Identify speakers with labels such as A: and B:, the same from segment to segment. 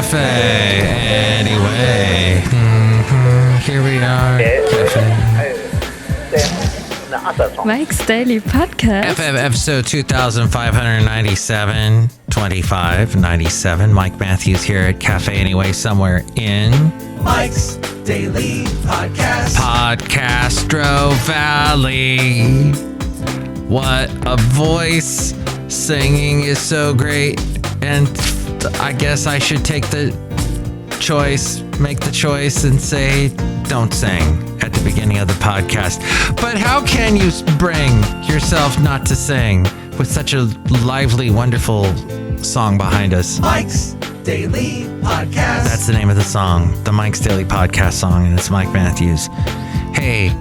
A: Cafe Anyway. Here we are.
B: Mike's Daily Podcast.
A: Episode 2597, 2597. Mike Matthews here at Cafe Anyway, somewhere in
C: Mike's Daily Podcast.
A: Podcastro Valley. What a voice. Singing is so great. And I guess I should make the choice and say, don't sing at the beginning of the podcast. But how can you bring yourself not to sing with such a lively, wonderful song behind us?
C: Mike's Daily Podcast.
A: That's the name of the song, the Mike's Daily Podcast song, and it's Mike Matthews. Hey,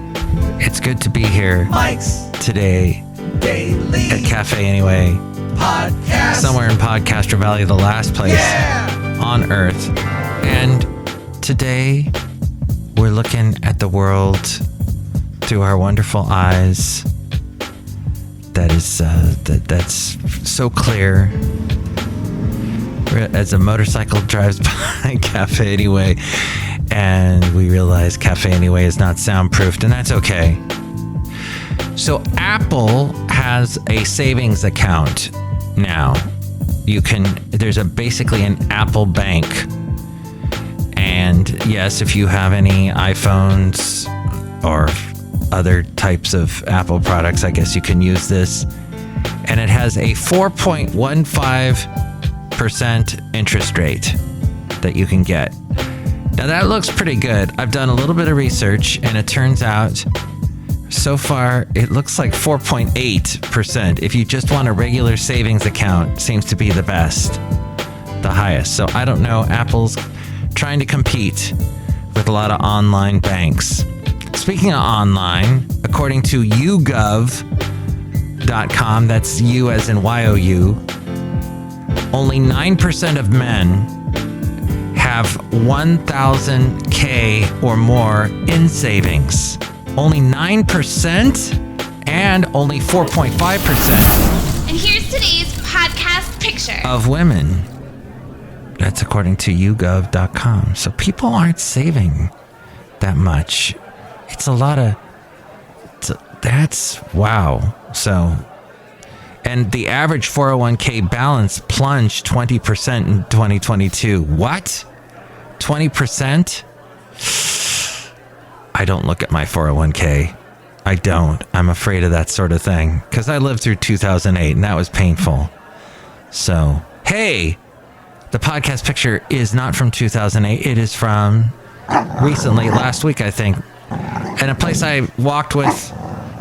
A: it's good to be here
C: Mike's
A: today
C: Daily
A: at Cafe Anyway.
C: Podcast.
A: Somewhere in Podcastro Valley, the last place on earth. And today we're looking at the world through our wonderful eyes. That's so clear. As a motorcycle drives by Cafe Anyway, and we realize Cafe Anyway is not soundproofed, and that's okay. So Apple has a savings account now. There's basically an Apple Bank. And yes, if you have any iPhones or other types of Apple products, I guess you can use this. And it has a 4.15% interest rate that you can get. Now that looks pretty good. I've done a little bit of research, and it turns out so far, it looks like 4.8%. If you just want a regular savings account, seems to be the best, the highest. So I don't know. Apple's trying to compete with a lot of online banks. Speaking of online, according to YouGov.com, that's U as in YOU, only 9% of men have 1,000K or more in savings. Only 9% and only 4.5%.
D: And here's today's podcast picture
A: of women. That's according to YouGov.com. So people aren't saving that much. It's a lot of... That's... Wow. So... And the average 401k balance plunged 20% in 2022. What? 20%? I don't look at my 401k. I don't. I'm afraid of that sort of thing. Because I lived through 2008 and that was painful. So, hey, the podcast picture is not from 2008. It is from recently, last week, I think. And a place I walked with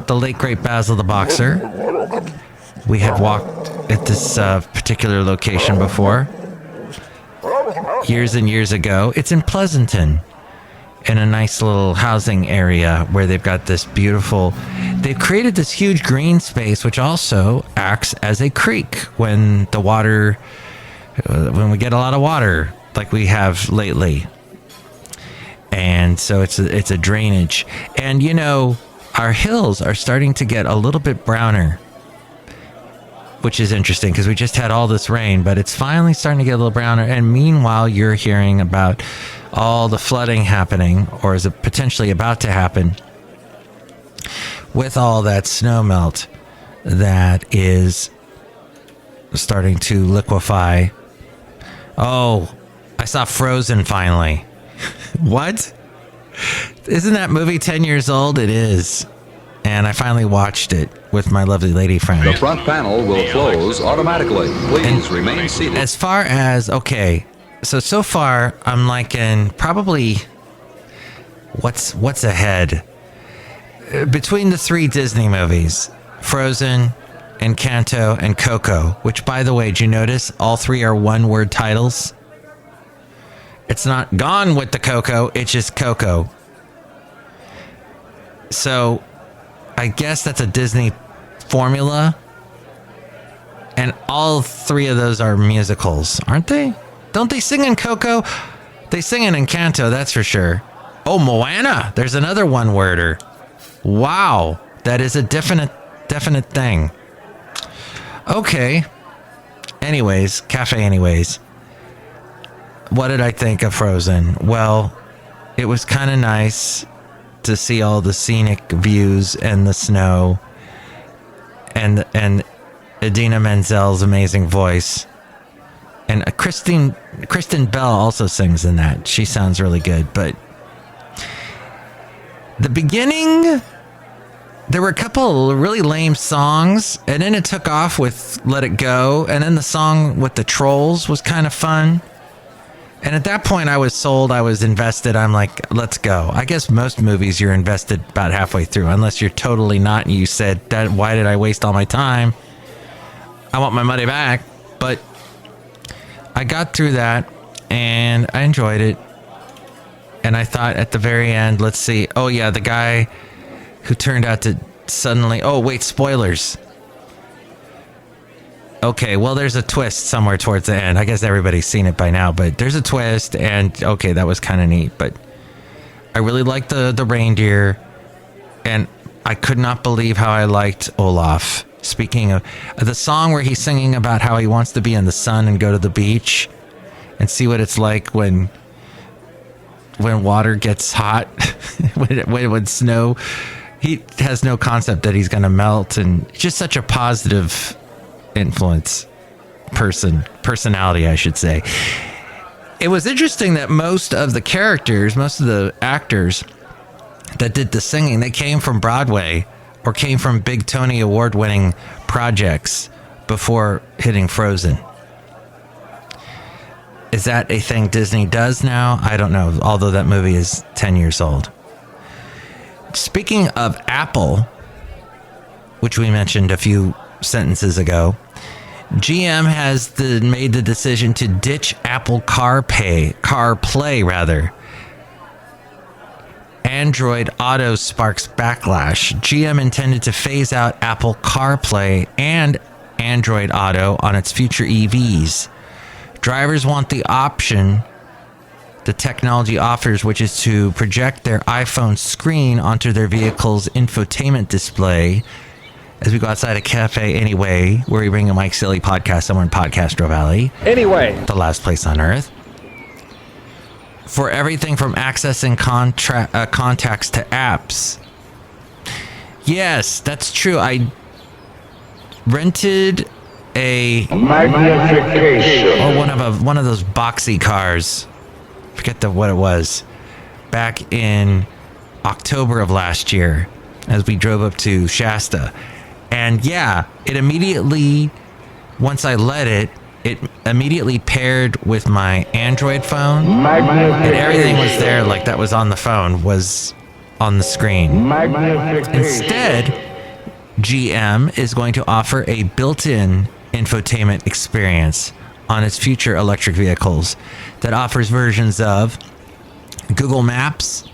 A: the late, great Basil the Boxer. We had walked at this particular location before. Years and years ago. It's in Pleasanton. In a nice little housing area where they've got this beautiful... They've created this huge green space, which also acts as a creek when the water... When we get a lot of water, like we have lately. And so it's a drainage. And, you know, our hills are starting to get a little bit browner, which is interesting because we just had all this rain, but it's finally starting to get a little browner. And meanwhile, you're hearing about all the flooding happening, or is it potentially about to happen, with all that snow melt that is starting to liquefy. Oh, I saw Frozen finally. What? Isn't that movie 10 years old? It is. And I finally watched it with my lovely lady friend.
E: The front panel will close automatically. Please remain seated.
A: As far as, okay, so far I'm liking probably what's ahead between the three Disney movies, Frozen, Encanto, and Coco, which, by the way, did you notice all three are one-word titles? It's not Gone with the Coco, it's just Coco. So I guess that's a Disney formula. And all three of those are musicals, aren't they? Don't they sing in Coco? They sing in Encanto, that's for sure. Oh, Moana. There's another one-worder. Wow. That is a definite thing. Okay. Anyways, Cafe Anyways. what did I think of Frozen? Well, it was kind of nice to see all the scenic views and the snow and Idina Menzel's amazing voice. And Kristen Bell also sings in that. She sounds really good. But the beginning, there were a couple of really lame songs, and then it took off with Let It Go, and then the song with the trolls was kind of fun. And at that point, I was sold. I was invested. I'm like, let's go. I guess most movies you're invested about halfway through, unless you're totally not, and you said, why did I waste all my time? I want my money back. But I got through that, and I enjoyed it. And I thought at the very end, let's see. Oh, yeah, the guy who turned out to suddenly... Oh, wait, spoilers. Okay, well, there's a twist somewhere towards the end. I guess everybody's seen it by now, but there's a twist, and okay, that was kind of neat. But I really liked the reindeer, and I could not believe how I liked Olaf. Speaking of the song where he's singing about how he wants to be in the sun and go to the beach and see what it's like when water gets hot, when snow, he has no concept that he's going to melt, and just such a positive influence personality, I should say. It was interesting that most of the characters, most of the actors that did the singing, they came from Broadway or came from big Tony Award winning projects before hitting Frozen. Is that a thing Disney does now? I don't know, although that movie is 10 years old. Speaking of Apple, which we mentioned a few sentences ago, GM has made the decision to ditch Apple CarPlay. Android Auto sparks backlash. GM intended to phase out Apple CarPlay and Android Auto on its future EVs. Drivers want the option the technology offers, which is to project their iPhone screen onto their vehicle's infotainment display. As we go outside a Café Anyway, where we bring a Mike Silly podcast somewhere in Podcastro Valley.
E: Anyway.
A: The last place on earth. For everything from accessing contacts to apps. Yes, that's true. I rented a magnification, or one of those boxy cars. Forget what it was. Back in October of last year, as we drove up to Shasta. And yeah, it immediately, once I let it immediately paired with my Android phone. And everything was there, like that was on the phone, was on the screen. Instead, GM is going to offer a built-in infotainment experience on its future electric vehicles that offers versions of Google Maps,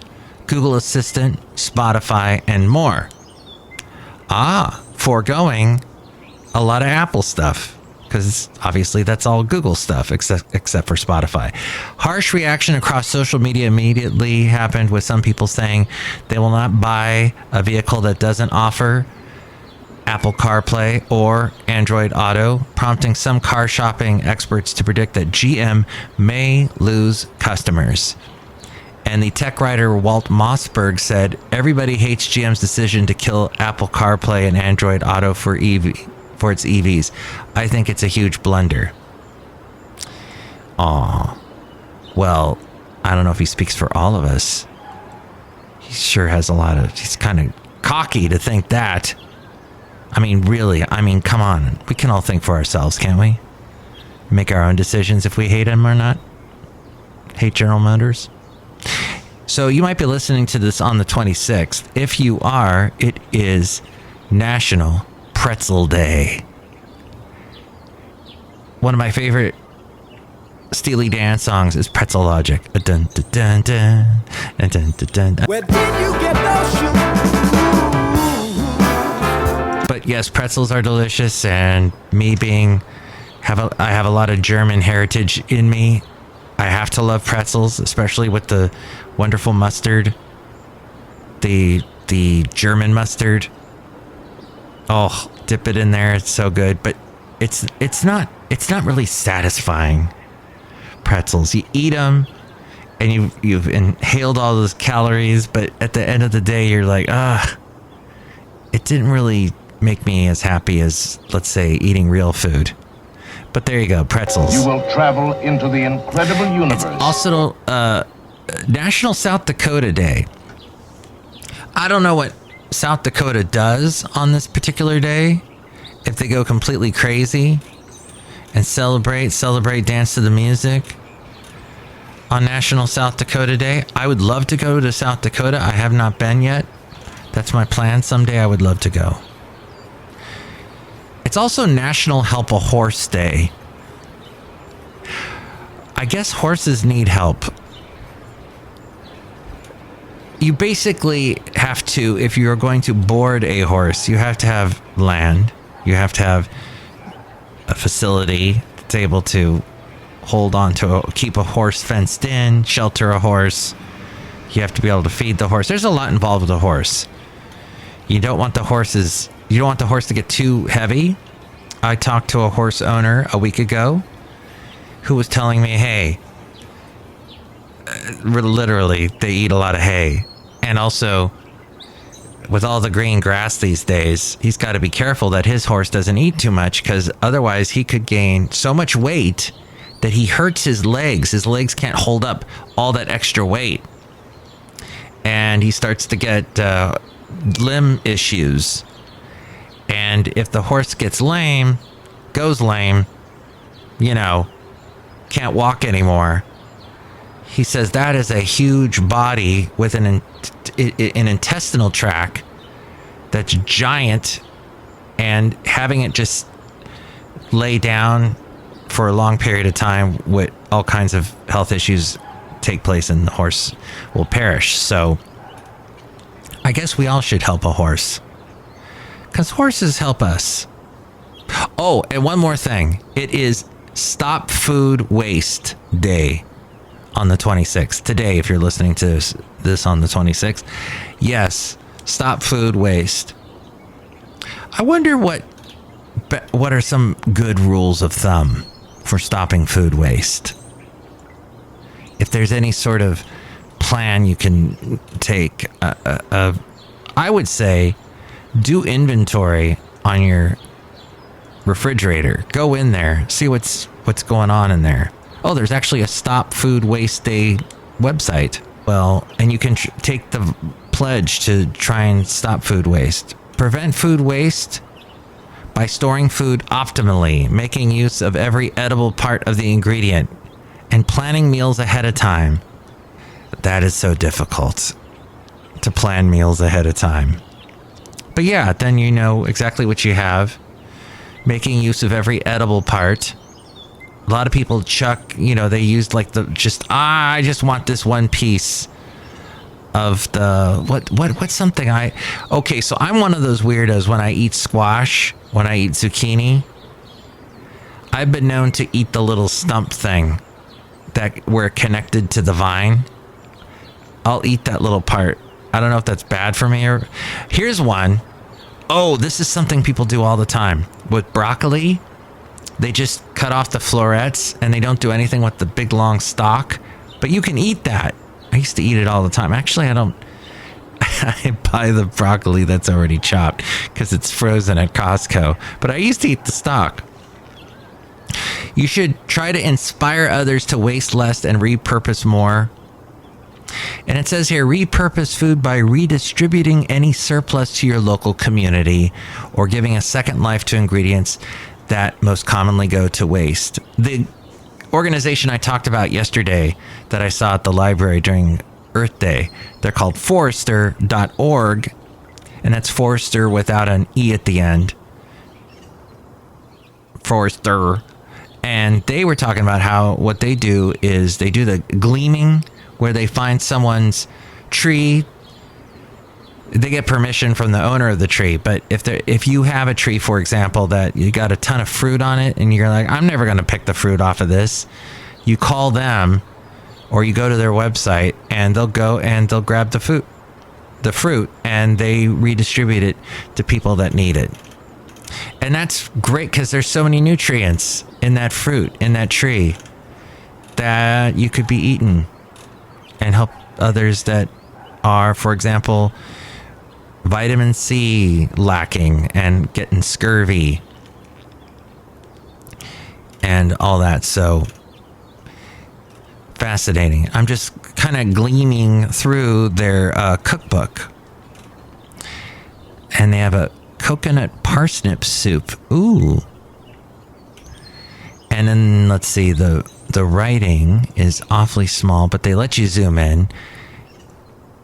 A: Google Assistant, Spotify, and more. Foregoing a lot of Apple stuff, because obviously that's all Google stuff except for Spotify. Harsh reaction across social media immediately happened, with some people saying they will not buy a vehicle that doesn't offer Apple CarPlay or Android Auto, prompting some car shopping experts to predict that GM may lose customers. And the tech writer Walt Mossberg said, everybody hates GM's decision to kill Apple CarPlay and Android Auto for its EVs. I think it's a huge blunder. Well, I don't know if he speaks for all of us. He sure has he's kind of cocky to think that. I mean, really, come on. We can all think for ourselves, can't we? Make our own decisions if we hate him or not. Hate General Motors. So you might be listening to this on the 26th. If you are, it is National Pretzel Day. One of my favorite Steely Dan songs is Pretzel Logic. Dun, dun, dun, dun, dun, dun, dun, dun. Where did you get those shoes? But yes, pretzels are delicious, and me I have a lot of German heritage in me. I have to love pretzels, especially with the wonderful mustard, the German mustard. Oh, dip it in there; it's so good. But it's not really satisfying. pretzels. You eat them, and you've inhaled all those calories, but at the end of the day, you're like, it didn't really make me as happy as, let's say, eating real food. But there you go, pretzels.
F: You will travel into the incredible universe.
A: It's also National South Dakota Day. I don't know what South Dakota does on this particular day. If they go completely crazy and celebrate, dance to the music on National South Dakota Day. I would love to go to South Dakota. I have not been yet. That's my plan. Someday I would love to go. It's also National Help a Horse Day. I guess horses need help. You basically have to, if you're going to board a horse, you have to have land. You have to have a facility that's able to hold on to, keep a horse fenced in, shelter a horse. You have to be able to feed the horse. There's a lot involved with a horse. You don't want the horse to get too heavy. I talked to a horse owner a week ago who was telling me, hey, literally, they eat a lot of hay. And also, with all the green grass these days, he's got to be careful that his horse doesn't eat too much, because otherwise he could gain so much weight that he hurts his legs. His legs can't hold up all that extra weight. And he starts to get limb issues. And if the horse goes lame, can't walk anymore. He says that is a huge body with an intestinal tract that's giant, and having it just lay down for a long period of time with all kinds of health issues take place, and the horse will perish. So I guess we all should help a horse, because horses help us. Oh, and one more thing. It is Stop Food Waste Day on the 26th. Today, if you're listening to this on the 26th. Yes, stop food waste. I wonder what are some good rules of thumb for stopping food waste. If there's any sort of plan you can take, I would say do inventory on your refrigerator. Go in there, see what's going on in there. Oh, there's actually a Stop Food Waste Day website. Well, and you can take the pledge to try and stop food waste. Prevent food waste by storing food optimally, making use of every edible part of the ingredient, and planning meals ahead of time. That is so difficult, to plan meals ahead of time. But yeah, then you know exactly what you have. Making use of every edible part. A lot of people chuck, they used like I just want this one piece of the, what's something okay, so I'm one of those weirdos when I eat squash, when I eat zucchini. I've been known to eat the little stump thing that were connected to the vine. I'll eat that little part. I don't know if that's bad for me or, here's one. Oh, this is something people do all the time with broccoli. They just cut off the florets and they don't do anything with the big long stalk. But you can eat that. I used to eat it all the time. Actually, I don't. I buy the broccoli that's already chopped because it's frozen at Costco. But I used to eat the stalk. You should try to inspire others to waste less and repurpose more. And it says here, repurpose food by redistributing any surplus to your local community or giving a second life to ingredients that most commonly go to waste. The organization I talked about yesterday that I saw at the library during Earth Day, they're called Forester.org, and that's Forester without an E at the end. Forester. And they were talking about how what they do is they do the gleaming, where they find someone's tree. They get permission from the owner of the tree, but if you have a tree, for example, that you got a ton of fruit on it and you're like, I'm never going to pick the fruit off of this, you call them or you go to their website and they'll go and they'll grab the fruit and they redistribute it to people that need it. And that's great because there's so many nutrients in that fruit, in that tree. that you could be eaten and help others that are, for example, vitamin C lacking and getting scurvy and all that. So fascinating. I'm just kind of gleaning through their cookbook, and they have a coconut parsnip soup. Ooh. And then let's see, the writing is awfully small, but they let you zoom in,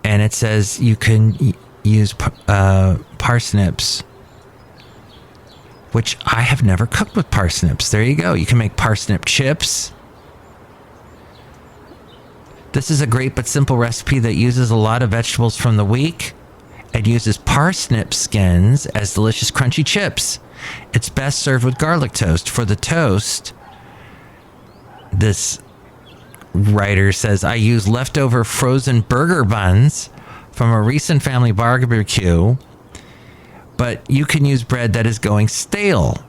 A: and it says you can use parsnips, which I have never cooked with parsnips. There you go. You can make parsnip chips. This is a great but simple recipe that uses a lot of vegetables from the week and uses parsnip skins as delicious crunchy chips. It's best served with garlic toast. For the toast, this writer says, I use leftover frozen burger buns from a recent family barbecue, but you can use bread that is going stale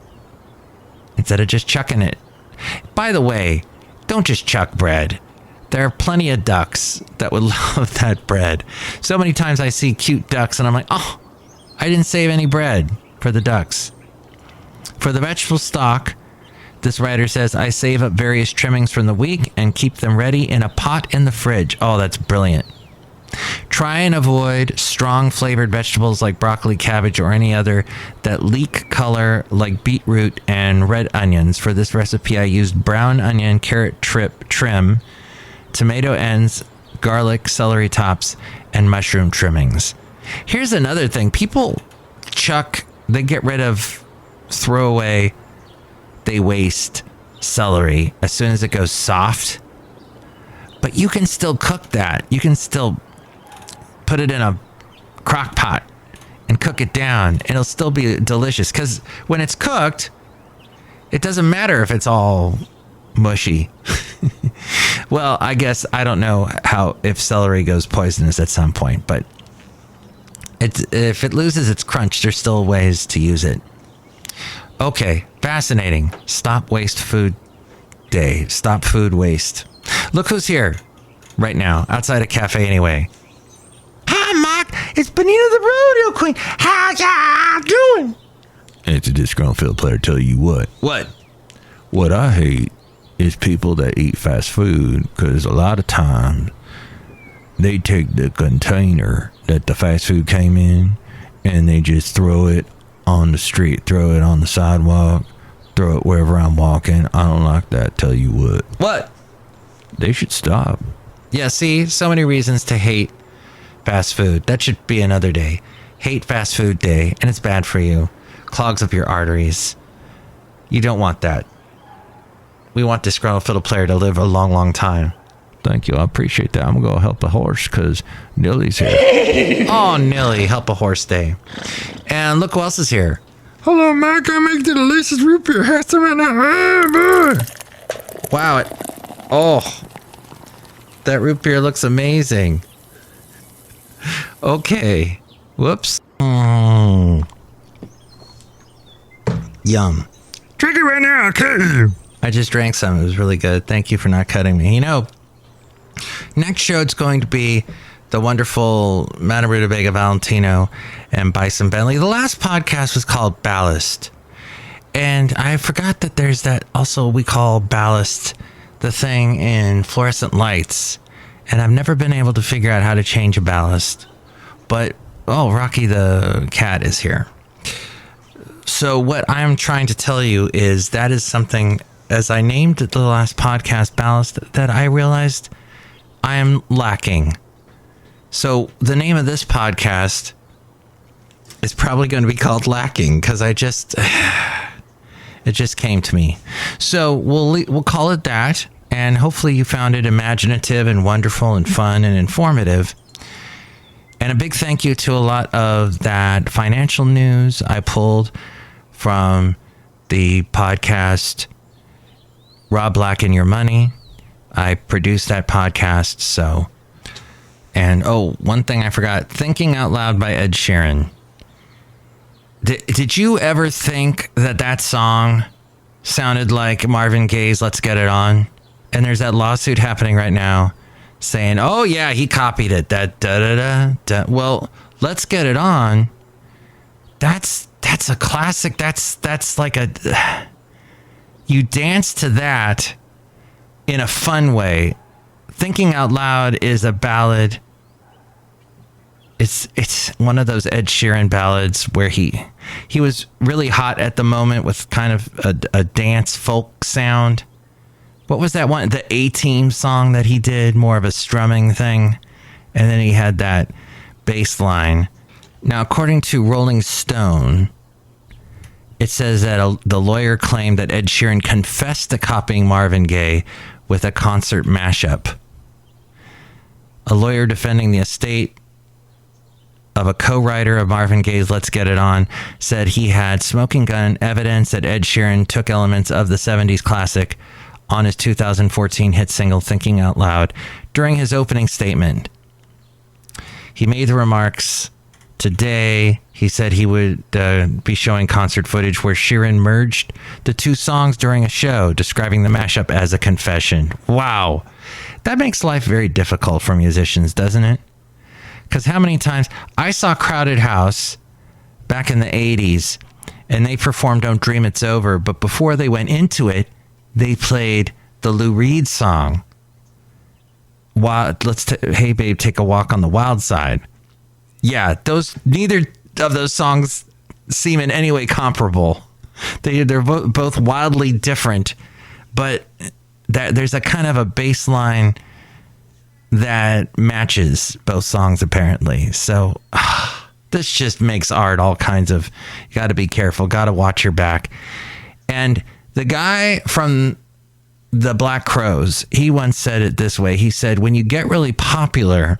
A: instead of just chucking it. By the way, don't just chuck bread. There are plenty of ducks that would love that bread. So many times I see cute ducks and I'm like, oh, I didn't save any bread for the ducks. For the vegetable stock, this writer says, I save up various trimmings from the week and keep them ready in a pot in the fridge. Oh, that's brilliant. Try and avoid strong flavored vegetables like broccoli, cabbage, or any other that leak color like beetroot and red onions. For this recipe, I used brown onion, carrot trim, tomato ends, garlic, celery tops, and mushroom trimmings. Here's another thing. People they get rid of, throw away, they waste celery as soon as it goes soft. But you can still cook that. You can still put it in a crock pot and cook it down. It'll still be delicious because when it's cooked, it doesn't matter if it's all mushy. Well, I guess I don't know if celery goes poisonous at some point, but if it loses its crunch, there's still ways to use it. Okay, fascinating. Stop Waste Food Day. Stop food waste. Look who's here right now outside of Café Anyway. Hi, Mike. It's Benita the Rodeo Queen. How's y'all doing?
G: It's a disgruntled fiddle player. Tell you what.
A: What?
G: What I hate is people that eat fast food, because a lot of times they take the container that the fast food came in and they just throw it on the street, throw it on the sidewalk, throw it wherever I'm walking. I don't like that. Tell you what.
A: What?
G: They should stop.
A: Yeah, see, so many reasons to hate fast food. That should be another day. Hate fast food day, and it's bad for you. Clogs up your arteries. You don't want that. We want Disgruntled Fiddle Player to live a long, long time.
G: Thank you. I appreciate that. I'm going to go help a horse because Nilly's here.
A: Oh, Nilly, help a horse day. And look who else is here.
G: Hello, Mike. I make the delicious root beer. Have some right now.
A: Wow. That root beer looks amazing. Okay. Whoops. Yum.
G: Drink it right now. I'll cut you.
A: I just drank some. It was really good. Thank you for not cutting me. You know, next show it's going to be the wonderful Madame Rootabeg of Valentino and Bison Bentley. The last podcast was called Ballast. And I forgot that there's that also we call ballast, the thing in fluorescent lights. And I've never been able to figure out how to change a ballast. But, Rocky the cat is here. So what I'm trying to tell you is that is something, as I named the last podcast Ballast, that I realized I am lacking. So the name of this podcast is probably going to be called Lacking because it just came to me. So we'll call it that, and hopefully you found it imaginative and wonderful and fun and informative. And a big thank you to a lot of that financial news I pulled from the podcast Rob Black and Your Money. I produced that podcast, so. And one thing I forgot, Thinking Out Loud by Ed Sheeran. Did you ever think that song sounded like Marvin Gaye's Let's Get It On? And there's that lawsuit happening right now saying, oh, yeah, he copied it. That da-da-da. Well, Let's Get It On. That's a classic. That's like a... You dance to that in a fun way. Thinking Out Loud is a ballad. It's one of those Ed Sheeran ballads where he was really hot at the moment with kind of a dance folk sound. What was that one? The A-Team song that he did, more of a strumming thing. And then he had that bass line. Now, according to Rolling Stone, it says that the lawyer claimed that Ed Sheeran confessed to copying Marvin Gaye with a concert mashup. A lawyer defending the estate of a co-writer of Marvin Gaye's Let's Get It On said he had smoking gun evidence that Ed Sheeran took elements of the 70s classic on his 2014 hit single Thinking Out Loud during his opening statement. He made the remarks today. He said he would be showing concert footage where Sheeran merged the two songs during a show, describing the mashup as a confession. Wow. That makes life very difficult for musicians, doesn't it? Because how many times... I saw Crowded House back in the 80s, and they performed Don't Dream It's Over, but before they went into it, they played the Lou Reed song. Hey Babe, Take a Walk on the Wild Side. Yeah, neither of those songs seem in any way comparable. They're both wildly different, but there's a kind of a bass line that matches both songs apparently. So this just makes art all kinds of... You got to be careful, got to watch your back. And the guy from the Black Crowes, he once said it this way. He said, when you get really popular,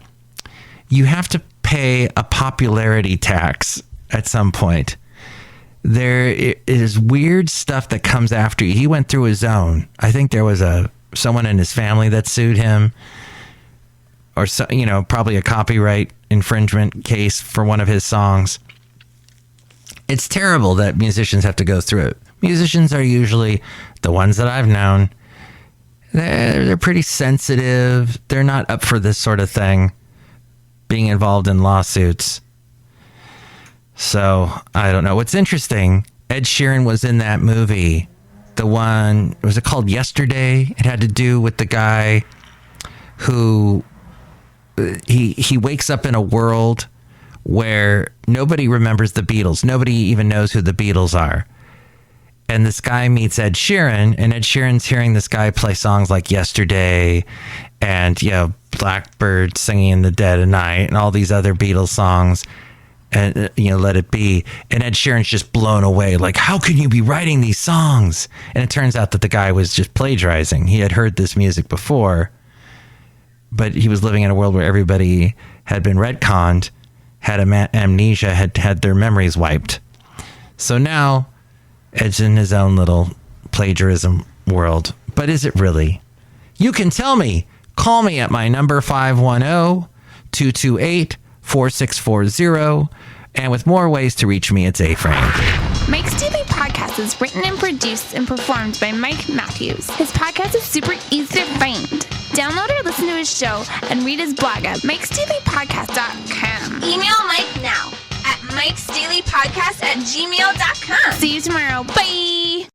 A: you have to pay a popularity tax at some point. There is weird stuff that comes after you. He went through his own. I think there was someone in his family that sued him, or probably a copyright infringement case for one of his songs. It's terrible that musicians have to go through it. Musicians are usually the ones that I've known. They're pretty sensitive. They're not up for this sort of thing, being involved in lawsuits. So, I don't know. What's interesting, Ed Sheeran was in that movie. The one, was it called Yesterday? It had to do with the guy who... He wakes up in a world where nobody remembers the Beatles. Nobody even knows who the Beatles are. And this guy meets Ed Sheeran, and Ed Sheeran's hearing this guy play songs like Yesterday and, Blackbird Singing in the Dead of Night and all these other Beatles songs, and, Let It Be. And Ed Sheeran's just blown away. Like, how can you be writing these songs? And it turns out that the guy was just plagiarizing. He had heard this music before, but he was living in a world where everybody had been retconned, had amnesia, had their memories wiped. So now Ed's in his own little plagiarism world. But is it really? You can tell me. Call me at my number 510-228-4640. And with more ways to reach me, it's A-Frame.
D: Mike's Daily Podcast is written and produced and performed by Mike Matthews. His podcast is super easy to find. Download or listen to his show and read his blog at mikesdailypodcast.com. Email Mike now at mikesdailypodcast@gmail.com. See you tomorrow. Bye!